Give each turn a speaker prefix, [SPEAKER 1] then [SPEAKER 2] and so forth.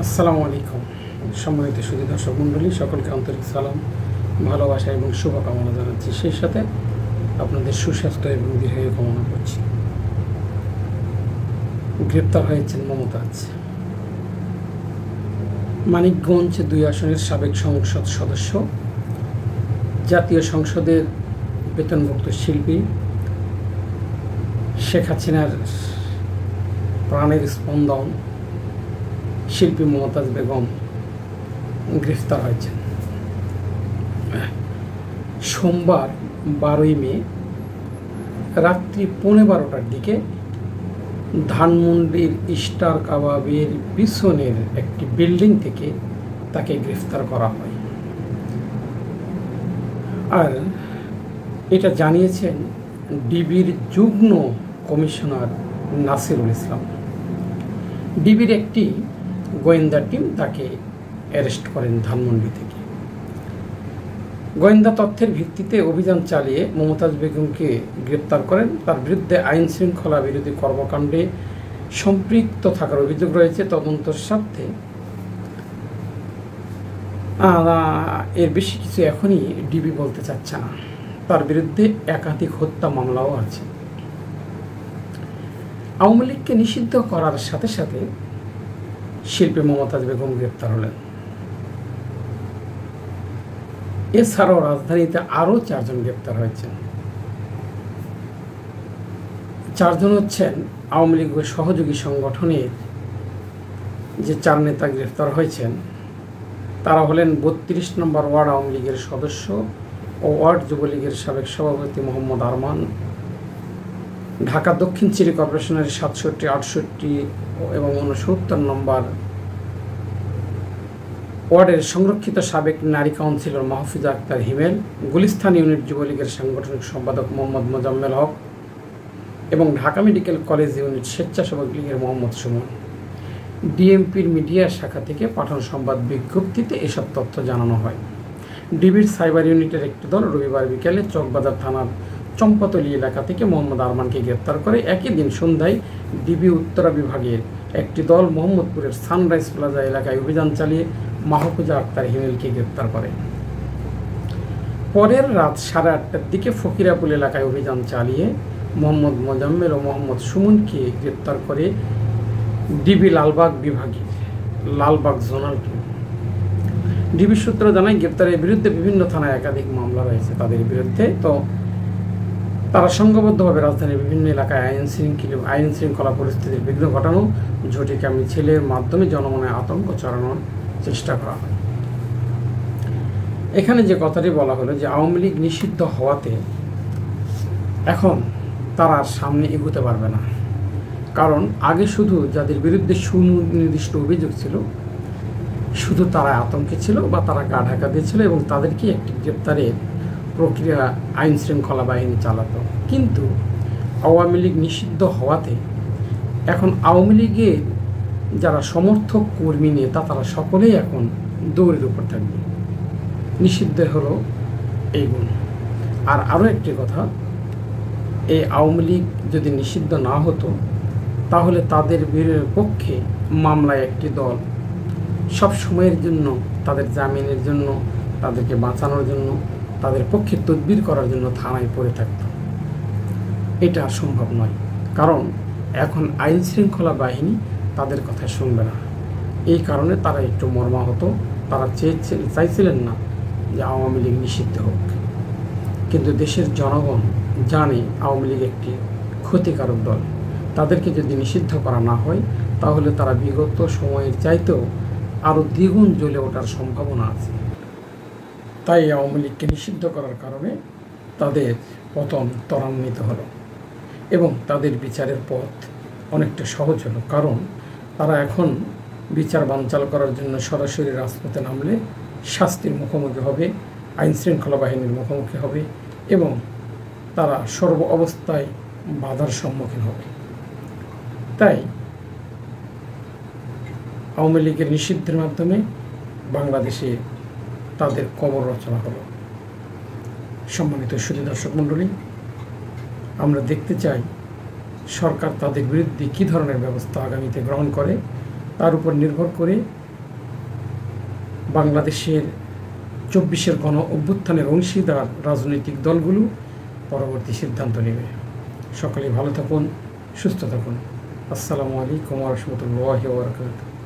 [SPEAKER 1] আসসালামু আলাইকুম। সম্মানিত সুধী দর্শক মণ্ডলী, সকলকে আন্তরিক সালাম, ভালোবাসা এবং শুভকামনা জানাচ্ছি। সেই সাথে আপনাদের সুস্বাস্থ্য এবং দীর্ঘায়ু কামনা করছি। গ্রেপ্তার হয়েছেন মমতাজ। মানিকগঞ্জ ২ আসনের সাবেক সংসদ সদস্য, জাতীয় সংসদের বেতনভুক্ত শিল্পী, শেখ হাসিনার প্রাণের স্পন্দন শিল্পী মমতাজ বেগম গ্রেফতার হয়েছেন। সোমবার ১২ই মে রাত্রি ১৫:৩০টার দিকে ধানমন্ডির স্টার কাবাবের পিছনের একটি বিল্ডিং থেকে তাকে গ্রেফতার করা হয়। আর এটা জানিয়েছেন ডিবির যুগ্ম কমিশনার নাসিরুল ইসলাম। ডিবির একটি গোয়েন্দা টিম তাকে অ্যারেস্ট করেন ধানমন্ডি থেকে। গোয়েন্দা তথ্যের ভিত্তিতে অভিযান চালিয়ে মমতাজ বেগমকে গ্রেপ্তার করেন। তার বিরুদ্ধে আইন শৃঙ্খলা বিরোধী কর্মকাণ্ডে সম্পৃক্ত থাকার অভিযোগ রয়েছে। তদন্তের স্বার্থে এর বেশি কিছু এখনই ডিবি বলতে চাচ্ছে না। তার বিরুদ্ধে একাধিক হত্যা মামলাও আছে। আওয়ামী লীগকে নিষিদ্ধ করার সাথে সাথে শিল্পী মমতাজ বেগম গ্রেপ্তার হলেন। এছাড়াও রাজধানীতে আরও ৪ জন গ্রেপ্তার হয়েছেন। ৪ জন হচ্ছেন আওয়ামী লীগের সহযোগী সংগঠনের যে ৪ নেতা গ্রেপ্তার হয়েছেন তারা হলেন ৩২ নম্বর ওয়ার্ড আওয়ামী লীগের সদস্য ও ওয়ার্ড যুবলীগের সাবেক সভাপতি মোহাম্মদ আরমান, ঢাকা দক্ষিণ সিটি কর্পোরেশনের ৬৭, ৬৮ এবং ৬৯ নম্বর ওয়ার্ডের সংরক্ষিত সাবেক নারী কাউন্সিলর মাহফুজা আক্তার হিমেল, গুলিস্তান ইউনিট যুবলীগের সাংগঠনিক সম্পাদক মোহাম্মদ মোজাম্মেল হক এবং ঢাকা মেডিকেল কলেজ ইউনিট স্বেচ্ছাসেবক লীগের মোহাম্মদ সুমন। ডিএমপির মিডিয়া শাখা থেকে পাঠানো সংবাদ বিজ্ঞপ্তিতে এসব তথ্য জানানো হয়। ডিবির সাইবার ইউনিটের একটি দল রবিবার বিকেলে চকবাজার থানার চম্পাতলী এলাকা থেকে মোহাম্মদ আরমানকে গ্রেপ্তার করে। একই দিন সন্ধ্যায় ডিবি উত্তরা বিভাগের একটি দল মোহাম্মদপুরের সানরাইজ প্লাজা এলাকায় অভিযান চালিয়ে মাহফুজা আক্তার হিমেলকে গ্রেপ্তার করে। পরের রাত 8:30টার দিকে ফকিরাপুল এলাকায় অভিযান চালিয়ে মোহাম্মদ মোজাম্মেল ও মোহাম্মদ সুমনকে গ্রেপ্তার করে ডিবি লালবাগ বিভাগের লালবাগ জোনাল টিম। ডিবি সূত্র জানায় গ্রেপ্তারের বিরুদ্ধে বিভিন্ন থানায় একাধিক মামলা রয়েছে তাদের বিরুদ্ধে। তো তারা সংঘবদ্ধভাবে রাজধানীর বিভিন্ন এলাকায় আইন শৃঙ্খলা পরিস্থিতির বিঘ্ন ঘটানো, ঝটিকা মিছিলের মাধ্যমে জনমনে আতঙ্ক ছড়ানোর চেষ্টা করা হয়। এখানে যে কথাটি বলা হলো যে আওয়ামী লীগ নিষিদ্ধ হওয়াতে এখন তারা সামনে এগোতে পারবে না। কারণ আগে শুধু যাদের বিরুদ্ধে সুনির্দিষ্ট অভিযোগ ছিল শুধু তারা আতঙ্কে ছিল বা তারা গা ঢাকা দিয়েছিল এবং তাদেরকে একটি গ্রেপ্তারের প্রক্রিয়া আইন শৃঙ্খলা বাহিনী চালাতো। কিন্তু আওয়ামী লীগ নিষিদ্ধ হওয়াতে এখন আওয়ামী লীগের যারা সমর্থক কর্মী নেতা তারা সকলেই এখন দৌড়ের উপর থাকবে। নিষিদ্ধ হলো এই গুণ। আর আরও একটি কথা, এই আওয়ামী লীগ যদি নিষিদ্ধ না হতো তাহলে তাদের পক্ষে মামলায় একটি দল সব সময়ের জন্য তাদের জামিনের জন্য, তাদেরকে বাঁচানোর জন্য, তাদের পক্ষে তদবির করার জন্য থানায় পড়ে থাকত। এটা সম্ভব নয়, কারণ এখন আইন শৃঙ্খলা বাহিনী তাদের কথা শুনবে না। এই কারণে তারা একটু মর্মাহত। তারা চাইছিলেন না যে আওয়ামী লীগ নিষিদ্ধ হোক, কিন্তু দেশের জনগণ জানে আওয়ামী লীগ একটি ক্ষতিকারক দল। তাদেরকে যদি নিষিদ্ধ করা না হয় তাহলে তারা বিগত সময়ের চাইতেও আরও দ্বিগুণ জ্বলে ওঠার সম্ভাবনা আছে। তাই আওয়ামী লীগকে নিষিদ্ধ করার কারণে তাদের পতন ত্বরান্বিত হলো এবং তাদের বিচারের পথ অনেকটা সহজ হলো। কারণ তারা এখন বিচার বানচাল করার জন্য সরাসরি রাজপথে নামলে শাস্তির মুখোমুখি হবে, আইন শৃঙ্খলা বাহিনীর মুখোমুখি হবে এবং তারা সর্ব অবস্থায় বাধার সম্মুখীন হবে। তাই আওয়ামী লীগের নিষিদ্ধের মাধ্যমে বাংলাদেশে তাদের কবর রচনা হলো। সম্মানিত সুধী দর্শক মণ্ডলী, আমরা দেখতে চাই সরকার তাদের বিরুদ্ধে কী ধরনের ব্যবস্থা আগামীতে গ্রহণ করে। তার উপর নির্ভর করে বাংলাদেশের 24-এর গণ অভ্যুত্থানের অংশীদার রাজনৈতিক দলগুলো পরবর্তী সিদ্ধান্ত নেবে। সকলেই ভালো থাকুন, সুস্থ থাকুন। আসসালামু আলাইকুম ওয়া রাহমাতুল্লাহি ওয়া বারাকাতুহু।